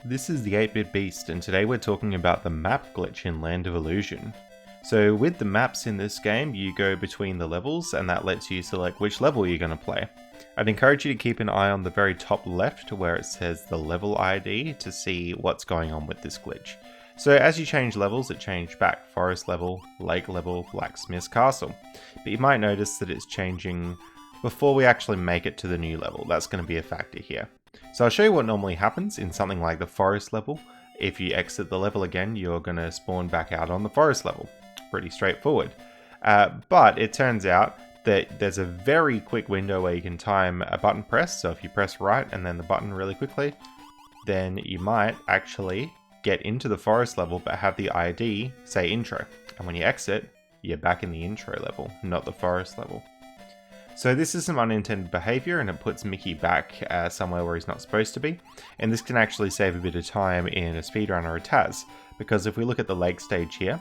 This is the 8-Bit Beast, and today we're talking about the map glitch in Land of Illusion. So with the maps in this game, you go between the levels, and that lets you select which level you're going to play. I'd encourage you to keep an eye on the very top left where it says the level ID to see what's going on with this glitch. So as you change levels, it changed back forest level, lake level, blacksmith's castle. But you might notice that it's changing before we actually make it to the new level. That's going to be a factor here. So I'll show you what normally happens in something like the forest level. If you exit the level again, you're going to spawn back out on the forest level. Pretty straightforward. But it turns out that there's a very quick window where you can time a button press. So if you press right and then the button really quickly, then you might actually get into the forest level but have the ID say intro. And when you exit, you're back in the intro level, not the forest level. So this is some unintended behavior, and it puts Mickey back somewhere where he's not supposed to be. And this can actually save a bit of time in a speedrun or a Taz, because if we look at the lake stage here,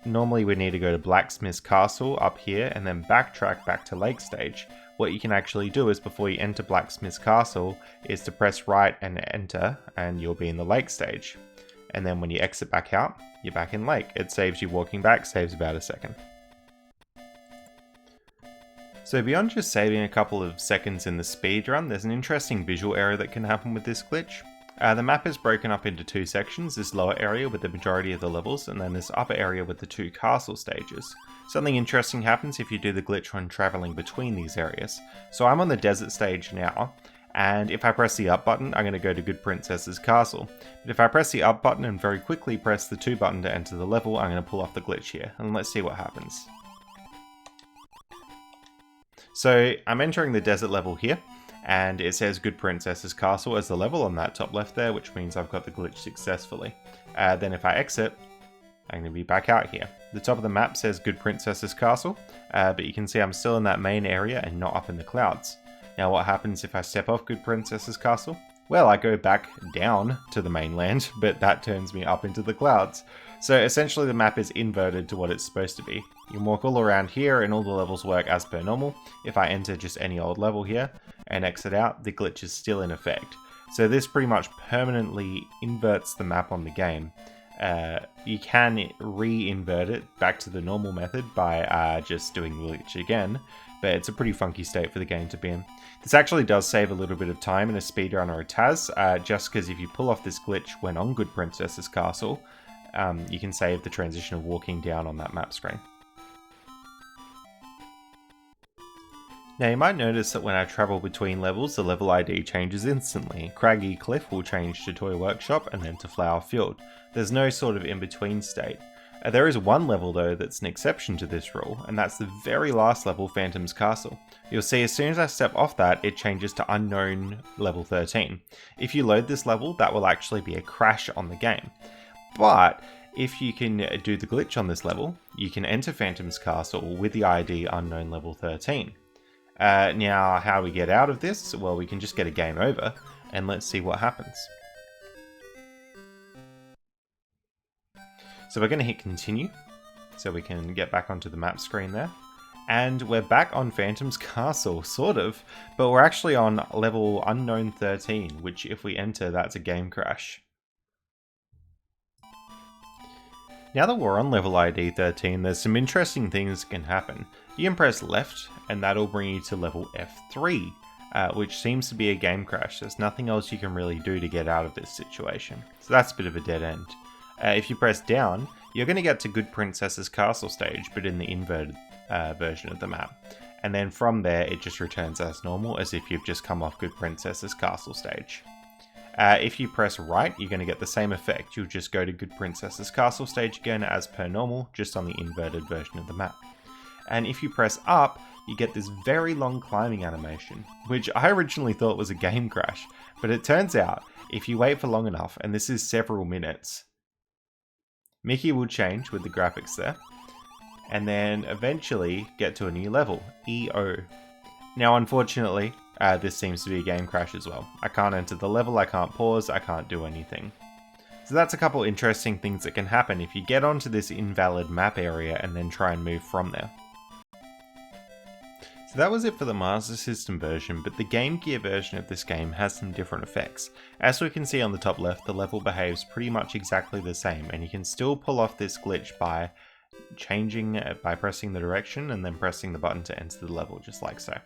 normally we need to go to Blacksmith's Castle up here and then backtrack back to lake stage. What you can actually do is before you enter Blacksmith's Castle is to press right and enter, and you'll be in the lake stage. And then when you exit back out, you're back in lake. It saves you walking back, saves about a second. So beyond just saving a couple of seconds in the speedrun, there's an interesting visual error that can happen with this glitch. The map is broken up into two sections, this lower area with the majority of the levels, and then this upper area with the two castle stages. Something interesting happens if you do the glitch when travelling between these areas. So I'm on the desert stage now, and if I press the up button, I'm going to go to Good Princess's Castle. But if I press the up button and very quickly press the 2 button to enter the level, I'm going to pull off the glitch here, and let's see what happens. So I'm entering the desert level here, and it says Good Princess's Castle as the level on that top left there, which means I've got the glitch successfully. Then if I exit, I'm going to be back out here. The top of the map says Good Princess's Castle, but you can see I'm still in that main area and not up in the clouds. Now what happens if I step off Good Princess's Castle? Well, I go back down to the mainland, but that turns me up into the clouds. So essentially the map is inverted to what it's supposed to be. You can walk all around here and all the levels work as per normal. If I enter just any old level here and exit out, the glitch is still in effect. So this pretty much permanently inverts the map on the game. You can re-invert it back to the normal method by just doing the glitch again, but it's a pretty funky state for the game to be in. This actually does save a little bit of time in a speedrun or a Taz, just because if you pull off this glitch when on Good Princess's Castle, you can save the transition of walking down on that map screen. Now you might notice that when I travel between levels, the level ID changes instantly. Craggy Cliff will change to Toy Workshop and then to Flower Field. There's no sort of in-between state. There is one level though that's an exception to this rule, and that's the very last level, Phantom's Castle. You'll see as soon as I step off that, it changes to Unknown level 13. If you load this level, that will actually be a crash on the game. But if you can do the glitch on this level, you can enter Phantom's Castle with the ID Unknown level 13. Now, how do we get out of this? Well, we can just get a game over, and let's see what happens. So we're going to hit continue, so we can get back onto the map screen there. And we're back on Phantom's Castle, sort of, but we're actually on level Unknown 13, which if we enter, that's a game crash. Now that we're on level ID 13, there's some interesting things that can happen. You can press left, and that'll bring you to level F3, which seems to be a game crash. There's nothing else you can really do to get out of this situation. So that's a bit of a dead end. If you press down, you're going to get to Good Princess's Castle stage, but in the inverted version of the map. And then from there, it just returns as normal, as if you've just come off Good Princess's Castle stage. If you press right, you're going to get the same effect. You'll just go to Good Princess's Castle stage again as per normal, just on the inverted version of the map. And if you press up, you get this very long climbing animation, which I originally thought was a game crash, but it turns out, if you wait for long enough, and this is several minutes, Mickey will change with the graphics there, and then eventually get to a new level, EO. Now unfortunately, this seems to be a game crash as well. I can't enter the level, I can't pause, I can't do anything. So that's a couple interesting things that can happen if you get onto this invalid map area and then try and move from there. So that was it for the Master System version, but the Game Gear version of this game has some different effects. As we can see on the top left, the level behaves pretty much exactly the same, and you can still pull off this glitch by pressing the direction and then pressing the button to enter the level, just like so.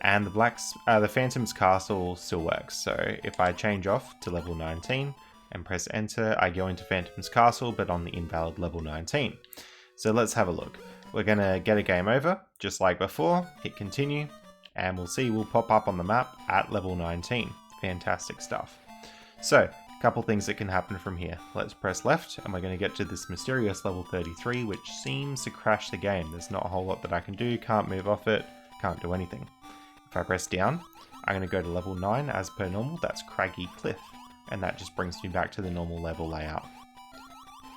And the Phantom's Castle still works, so if I change off to level 19 and press enter, I go into Phantom's Castle, but on the invalid level 19. So let's have a look. We're going to get a game over, just like before, hit continue, and we'll see we'll pop up on the map at level 19. Fantastic stuff. So, a couple things that can happen from here. Let's press left, and we're going to get to this mysterious level 33, which seems to crash the game. There's not a whole lot that I can do, can't move off it, can't do anything. If I press down, I'm going to go to level 9 as per normal, that's Craggy Cliff, and that just brings me back to the normal level layout.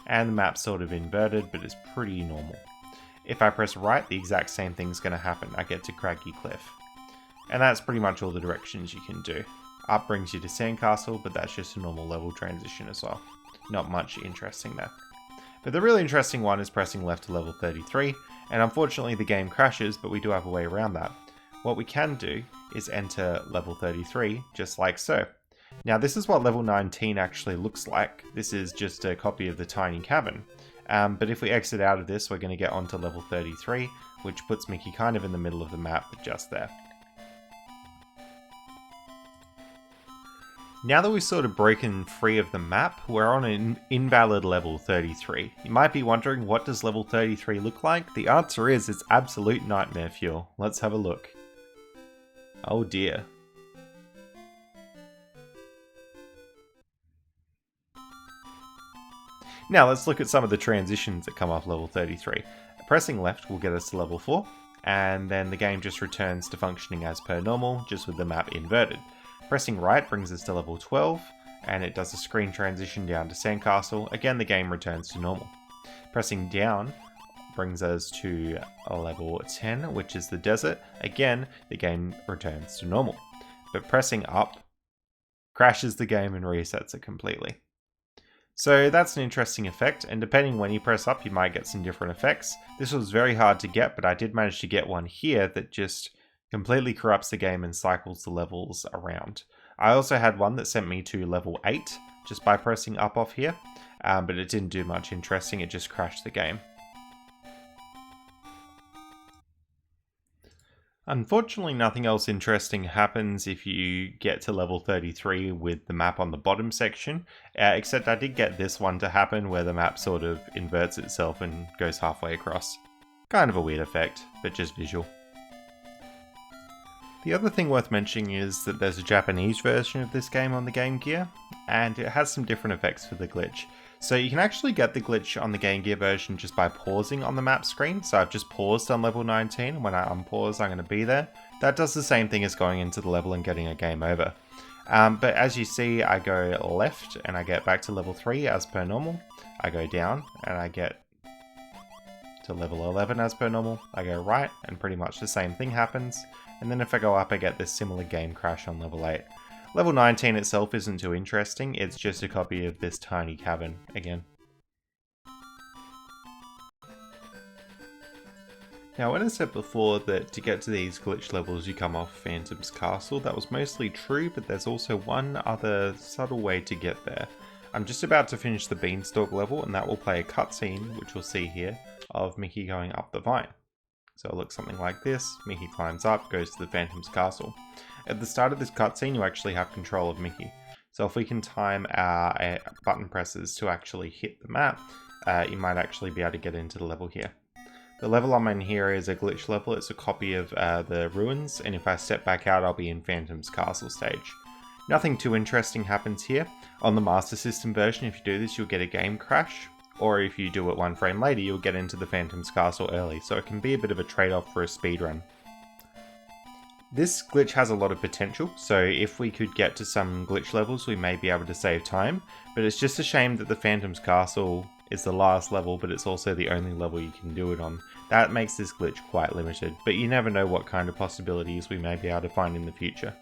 And the map's sort of inverted, but it's pretty normal. If I press right, the exact same thing's going to happen. I get to Craggy Cliff. And that's pretty much all the directions you can do. Up brings you to Sandcastle, but that's just a normal level transition as well. Not much interesting there. But the really interesting one is pressing left to level 33, and unfortunately the game crashes, but we do have a way around that. What we can do is enter level 33, just like so. Now this is what level 19 actually looks like. This is just a copy of the tiny cavern. But if we exit out of this, we're going to get onto level 33, which puts Mickey kind of in the middle of the map, just there. Now that we've sort of broken free of the map, we're on an invalid level 33. You might be wondering, what does level 33 look like? The answer is, it's absolute nightmare fuel. Let's have a look. Oh dear. Now let's look at some of the transitions that come off level 33. Pressing left will get us to level 4, and then the game just returns to functioning as per normal, just with the map inverted. Pressing right brings us to level 12, and it does a screen transition down to Sandcastle. Again, the game returns to normal. Pressing down brings us to level 10, which is the desert. Again, the game returns to normal. But pressing up crashes the game and resets it completely. So that's an interesting effect, and depending when you press up, you might get some different effects. This was very hard to get, but I did manage to get one here that just completely corrupts the game and cycles the levels around. I also had one that sent me to level 8 just by pressing up off here, but it didn't do much interesting, it just crashed the game. Unfortunately, nothing else interesting happens if you get to level 33 with the map on the bottom section, except I did get this one to happen where the map sort of inverts itself and goes halfway across. Kind of a weird effect, but just visual. The other thing worth mentioning is that there's a Japanese version of this game on the Game Gear, and it has some different effects for the glitch. So you can actually get the glitch on the Game Gear version just by pausing on the map screen. So I've just paused on level 19, and when I unpause I'm going to be there. That does the same thing as going into the level and getting a game over. But as you see, I go left and I get back to level 3 as per normal. I go down and I get to level 11 as per normal. I go right and pretty much the same thing happens. And then if I go up, I get this similar game crash on level 8. Level 19 itself isn't too interesting, it's just a copy of this tiny cavern again. Now when I said before that to get to these glitch levels you come off Phantom's Castle, that was mostly true, but there's also one other subtle way to get there. I'm just about to finish the Beanstalk level, and that will play a cutscene, which we'll see here, of Mickey going up the vine. So it looks something like this. Mickey climbs up, goes to the Phantom's Castle. At the start of this cutscene, you actually have control of Mickey. So if we can time our button presses to actually hit the map, you might actually be able to get into the level here. The level I'm in here is a glitch level. It's a copy of the ruins, and if I step back out, I'll be in Phantom's Castle stage. Nothing too interesting happens here. On the Master System version, if you do this, you'll get a game crash. Or if you do it one frame later, you'll get into the Phantom's Castle early, so it can be a bit of a trade-off for a speedrun. This glitch has a lot of potential, so if we could get to some glitch levels, we may be able to save time, but it's just a shame that the Phantom's Castle is the last level, but it's also the only level you can do it on. That makes this glitch quite limited, but you never know what kind of possibilities we may be able to find in the future.